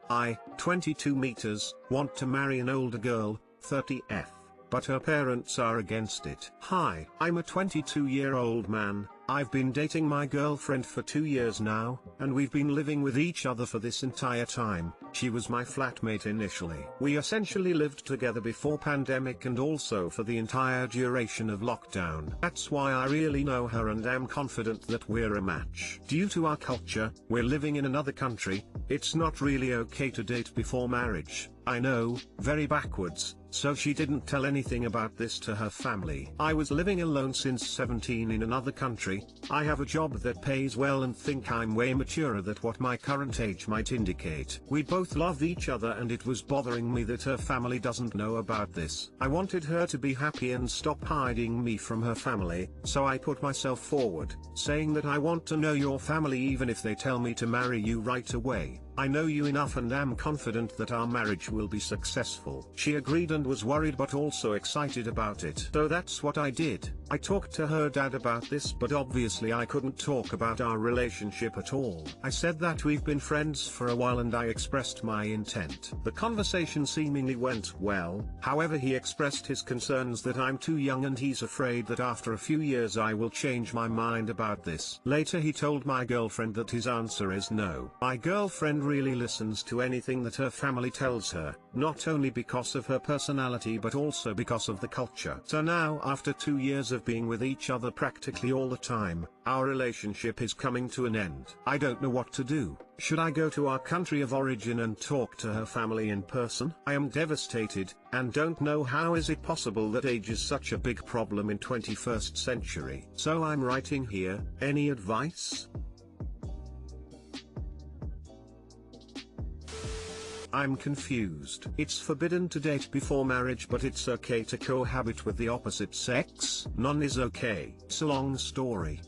I, 22 meters, want to marry an older girl, 30F. But her parents are against it. Hi, I'm a 22-year-old man. I've been dating my girlfriend for 2 years now, and we've been living with each other for this entire time. She was my flatmate initially. We essentially lived together before pandemic and also for the entire duration of lockdown. That's why I really know her and am confident that we're a match. Due to our culture, we're living in another country. It's not really okay to date before marriage. I know, very backwards, so she didn't tell anything about this to her family. I was living alone since 17 in another country. I have a job that pays well and think I'm way maturer than what my current age might indicate. We both love each other and it was bothering me that her family doesn't know about this. I wanted her to be happy and stop hiding me from her family, so I put myself forward, saying that I want to know your family even if they tell me to marry you right away. I know you enough and am confident that our marriage will be successful. She agreed and was worried but also excited about it. So that's what I did. I talked to her dad about this, but obviously I couldn't talk about our relationship at all. I said that we've been friends for a while and I expressed my intent. The conversation seemingly went well, however he expressed his concerns that I'm too young and he's afraid that after a few years I will change my mind about this. Later he told my girlfriend that his answer is no. My girlfriend really listens to anything that her family tells her, not only because of her personality but also because of the culture. So now after 2 years of being with each other practically all the time, our relationship is coming to an end. I don't know what to do. Should I go to our country of origin and talk to her family in person? I am devastated, and don't know how is it possible that age is such a big problem in 21st century. So I'm writing here, any advice? I'm confused. It's forbidden to date before marriage but it's okay to cohabit with the opposite sex? None is okay. It's a long story.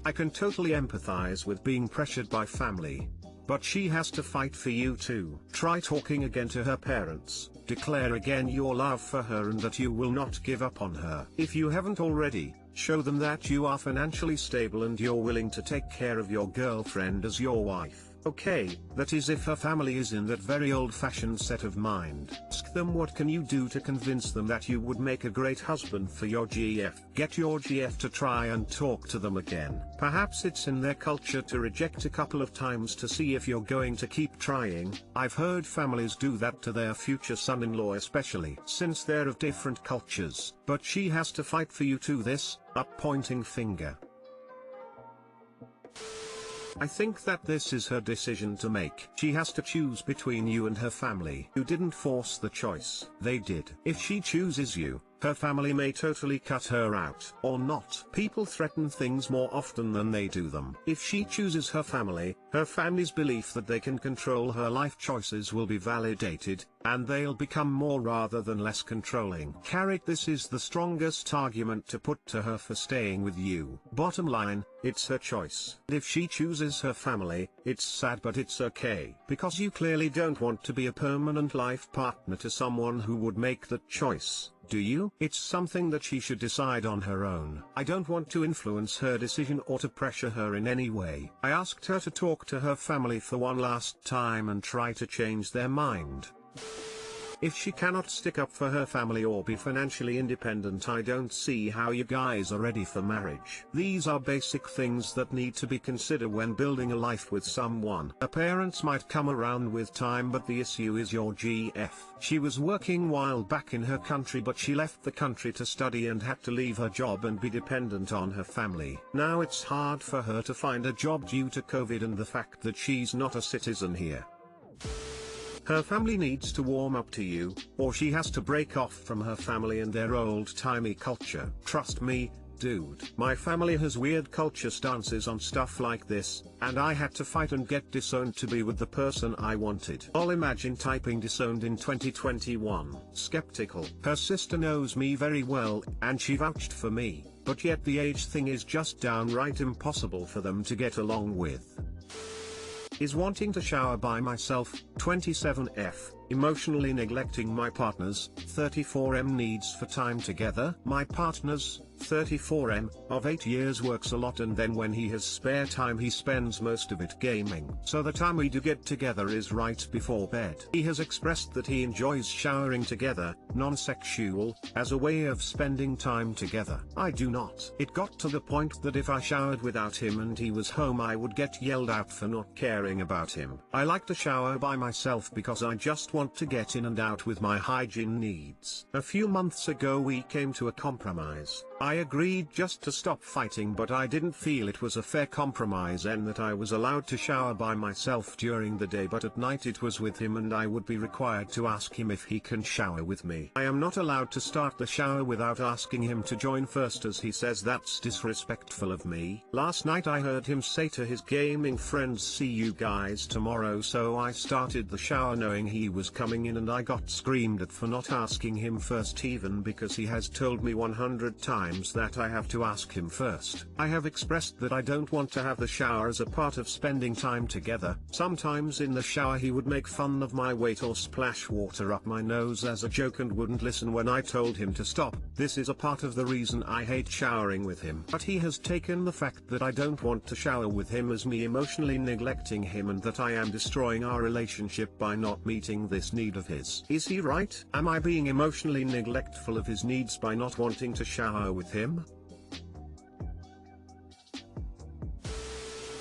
I can totally empathize with being pressured by family. But she has to fight for you too. Try talking again to her parents, declare again your love for her and that you will not give up on her. If you haven't already, show them that you are financially stable and you're willing to take care of your girlfriend as your wife. Okay, that is if her family is in that very old-fashioned set of mind. Ask them what can you do to convince them that you would make a great husband for your GF. Get your GF to try and talk to them again. Perhaps it's in their culture to reject a couple of times to see if you're going to keep trying. I've heard families do that to their future son-in-law especially since they're of different cultures. But she has to fight for you too. This, up pointing finger. I think that this is her decision to make. She has to choose between you and her family. You didn't force the choice. They did. If she chooses you, her family may totally cut her out. Or not. People threaten things more often than they do them. If she chooses her family's belief that they can control her life choices will be validated, and they'll become more rather than less controlling. Carrot, this is the strongest argument to put to her for staying with you. Bottom line, it's her choice. If she chooses her family, it's sad but it's okay. Because you clearly don't want to be a permanent life partner to someone who would make that choice. Do you? It's something that she should decide on her own. I don't want to influence her decision or to pressure her in any way. I asked her to talk to her family for one last time and try to change their mind. If she cannot stick up for her family or be financially independent, I don't see how you guys are ready for marriage. These are basic things that need to be considered when building a life with someone. Her parents might come around with time, but the issue is your GF. She was working while back in her country, but she left the country to study and had to leave her job and be dependent on her family. Now it's hard for her to find a job due to COVID and the fact that she's not a citizen here. Her family needs to warm up to you, or she has to break off from her family and their old-timey culture. Trust me, dude. My family has weird culture stances on stuff like this, and I had to fight and get disowned to be with the person I wanted. I'll imagine typing disowned in 2021. Skeptical. Her sister knows me very well, and she vouched for me, but yet the age thing is just downright impossible for them to get along with. Is wanting to shower by myself, 27F, emotionally neglecting my partner's, 34M needs for time together. My partner's, 34M, of 8 years works a lot, and then when he has spare time he spends most of it gaming. So the time we do get together is right before bed. He has expressed that he enjoys showering together, non-sexual, as a way of spending time together. I do not. It got to the point that if I showered without him and he was home I would get yelled at for not caring about him. I like to shower by myself because I just want to get in and out with my hygiene needs. A few months ago we came to a compromise. I agreed just to stop fighting, but I didn't feel it was a fair compromise and that I was allowed to shower by myself during the day, but at night it was with him and I would be required to ask him if he can shower with me. I am not allowed to start the shower without asking him to join first, as he says that's disrespectful of me. Last night I heard him say to his gaming friends, "See you guys tomorrow," so I started the shower knowing he was coming in, and I got screamed at for not asking him first, even because he has told me 100 times that I have to ask him first. I have expressed that I don't want to have the shower as a part of spending time together. Sometimes in the shower he would make fun of my weight or splash water up my nose as a joke and wouldn't listen when I told him to stop. This is a part of the reason I hate showering with him. But he has taken the fact that I don't want to shower with him as me emotionally neglecting him and that I am destroying our relationship by not meeting this need of his. Is he right? Am I being emotionally neglectful of his needs by not wanting to shower with him?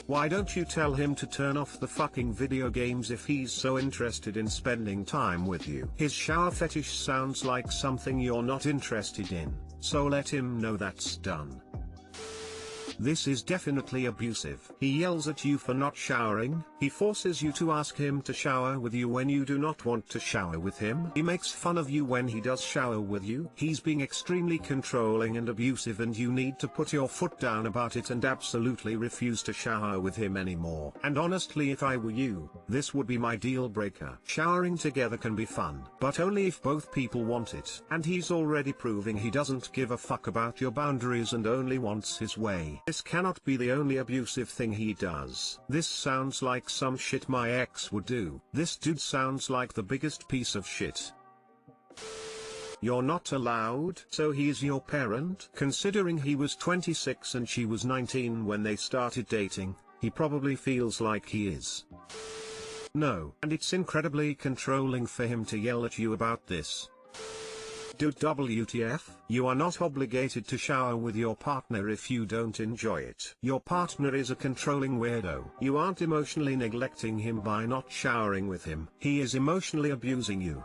Why don't you tell him to turn off the fucking video games if he's so interested in spending time with you? His shower fetish sounds like something you're not interested in, so let him know that's done. This is definitely abusive. He yells at you for not showering. He forces you to ask him to shower with you when you do not want to shower with him. He makes fun of you when he does shower with you. He's being extremely controlling and abusive, and you need to put your foot down about it and absolutely refuse to shower with him anymore. And honestly, if I were you, this would be my deal breaker. Showering together can be fun, but only if both people want it. And he's already proving he doesn't give a fuck about your boundaries and only wants his way. This cannot be the only abusive thing he does. This sounds like some shit my ex would do. This dude sounds like the biggest piece of shit. You're not allowed. So he's your parent? Considering he was 26 and she was 19 when they started dating, he probably feels like he is. No, and it's incredibly controlling for him to yell at you about this. Dude, WTF? You are not obligated to shower with your partner if you don't enjoy it. Your partner is a controlling weirdo. You aren't emotionally neglecting him by not showering with him. He is emotionally abusing you.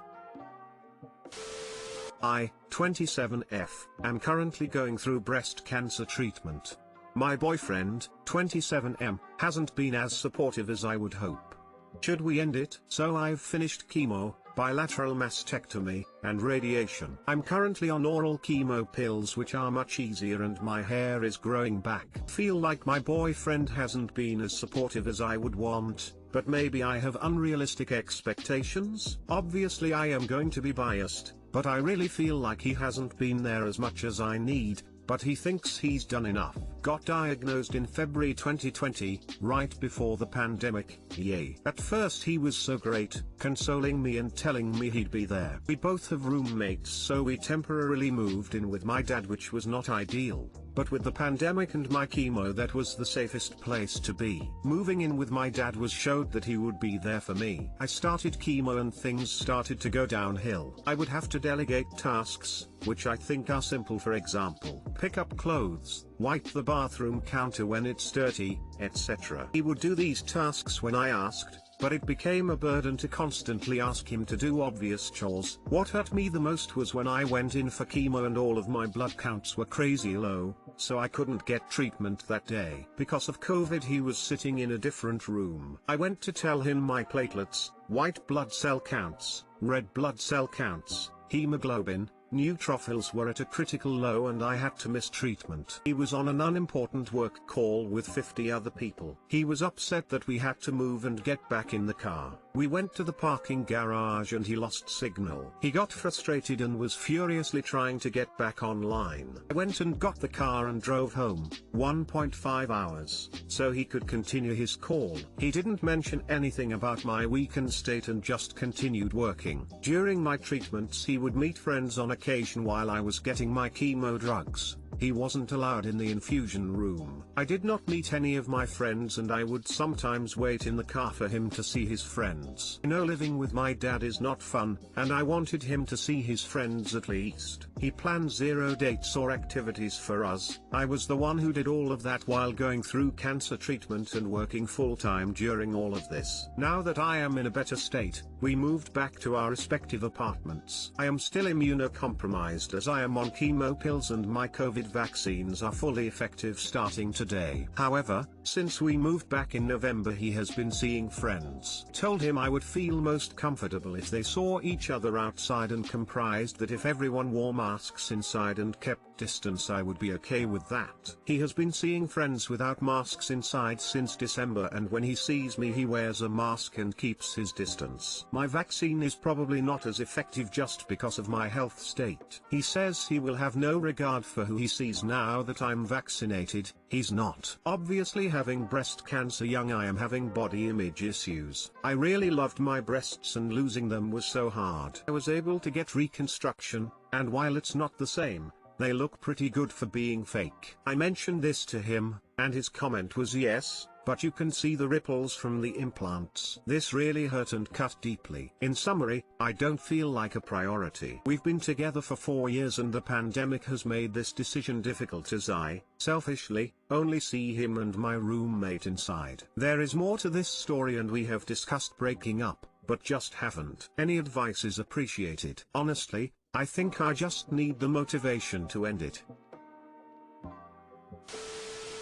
I, 27F, am currently going through breast cancer treatment. My boyfriend, 27M, hasn't been as supportive as I would hope. Should we end it? So I've finished chemo, bilateral mastectomy, and radiation. I'm currently on oral chemo pills, which are much easier, and my hair is growing back. Feel like my boyfriend hasn't been as supportive as I would want, but maybe I have unrealistic expectations. Obviously I am going to be biased, but I really feel like he hasn't been there as much as I need, but he thinks he's done enough. Got diagnosed in February 2020, right before the pandemic, yay. At first he was so great, consoling me and telling me he'd be there. We both have roommates, so we temporarily moved in with my dad, which was not ideal. But with the pandemic and my chemo, that was the safest place to be. Moving in with my dad was showed that he would be there for me. I started chemo and things started to go downhill. I would have to delegate tasks, which I think are simple, for example, pick up clothes, wipe the bathroom counter when it's dirty, etc. He would do these tasks when I asked, but it became a burden to constantly ask him to do obvious chores. What hurt me the most was when I went in for chemo and all of my blood counts were crazy low, so I couldn't get treatment that day. Because of COVID, he was sitting in a different room. I went to tell him my platelets, white blood cell counts, red blood cell counts, hemoglobin, neutrophils were at a critical low, and I had to miss treatment. He was on an unimportant work call with 50 other people. He was upset that we had to move and get back in the car. We went to the parking garage and he lost signal. He got frustrated and was furiously trying to get back online. I went and got the car and drove home, 1.5 hours, so he could continue his call. He didn't mention anything about my weakened state and just continued working. During my treatments he would meet friends on occasion while I was getting my chemo drugs. he wasn't allowed in the infusion room. I did not meet any of my friends and I would sometimes wait in the car for him to see his friends. I know living with my dad is not fun, and I wanted him to see his friends at least. He planned 0 dates or activities for us. I was the one who did all of that while going through cancer treatment and working full-time during all of this. Now that I am in a better state, we moved back to our respective apartments. I am still immunocompromised as I am on chemo pills and my COVID vaccines are fully effective starting today. However, since we moved back in November he has been seeing friends. Told him I would feel most comfortable if they saw each other outside and comprised that if everyone wore masks inside and kept distance I would be okay with that. He has been seeing friends without masks inside since December and when he sees me he wears a mask and keeps his distance. My vaccine is probably not as effective just because of my health state. He says he will have no regard for who he sees now that I'm vaccinated. He's not. Obviously having breast cancer young I am having body image issues. I really loved my breasts and losing them was so hard. I was able to get reconstruction, and while it's not the same, they look pretty good for being fake. I mentioned this to him, and his comment was yes, but you can see the ripples from the implants. This really hurt and cut deeply. In summary, I don't feel like a priority. We've been together for 4 years and the pandemic has made this decision difficult as I, selfishly, only see him and my roommate inside. There is more to this story and we have discussed breaking up, but just haven't. Any advice is appreciated. Honestly, I think I just need the motivation to end it.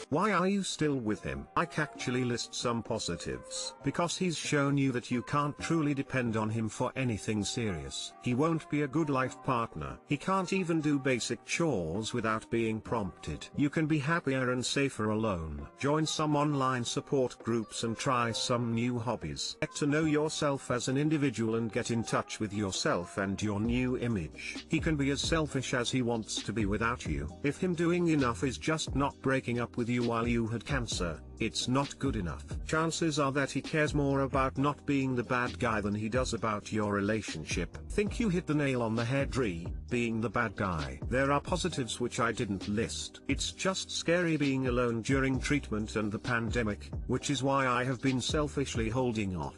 Why are you still with him? I can actually list some positives. Because he's shown you that you can't truly depend on him for anything serious. He won't be a good life partner. He can't even do basic chores without being prompted. You can be happier and safer alone. Join some online support groups and try some new hobbies. Get to know yourself as an individual and get in touch with yourself and your new image. He can be as selfish as he wants to be without you. If him doing enough is just not breaking up with you while you had cancer, it's not good enough. Chances are that he cares more about not being the bad guy than he does about your relationship. Think you hit the nail on the head being the bad guy. There are positives which I didn't list. It's just scary being alone during treatment and the pandemic, which is why I have been selfishly holding off.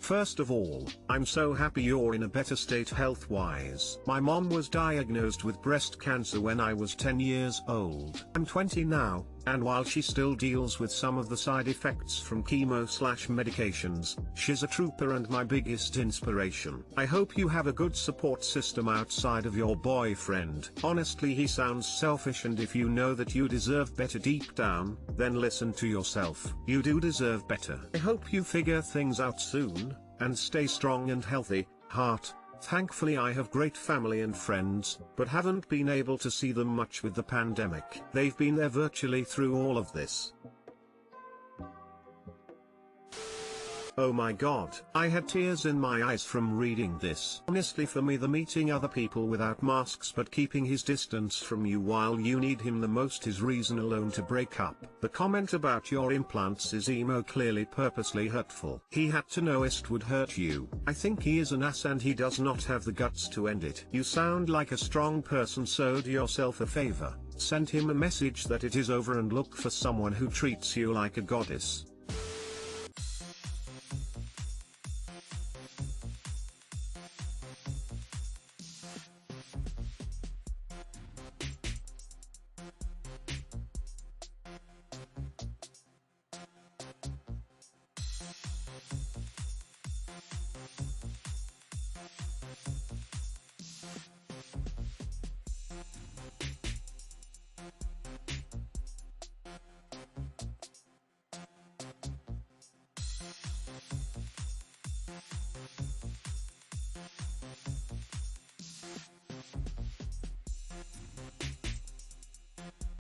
First of all, I'm so happy you're in a better state health-wise. My mom was diagnosed with breast cancer when I was 10 years old. I'm 20 now, and while she still deals with some of the side effects from chemo/medications, she's a trooper and my biggest inspiration. I hope you have a good support system outside of your boyfriend. Honestly, he sounds selfish, and if you know that you deserve better deep down, then listen to yourself. You do deserve better. I hope you figure things out soon, and stay strong and healthy, heart. Thankfully I have great family and friends, but haven't been able to see them much with the pandemic. They've been there virtually through all of this. Oh my god, I had tears in my eyes from reading this. Honestly, for me, the meeting other people without masks but keeping his distance from you while you need him the most is reason alone to break up. The comment about your implants is clearly purposely hurtful. He had to know it would hurt you. I think he is an ass and he does not have the guts to end it. You sound like a strong person, so do yourself a favor. Send him a message that it is over and look for someone who treats you like a goddess.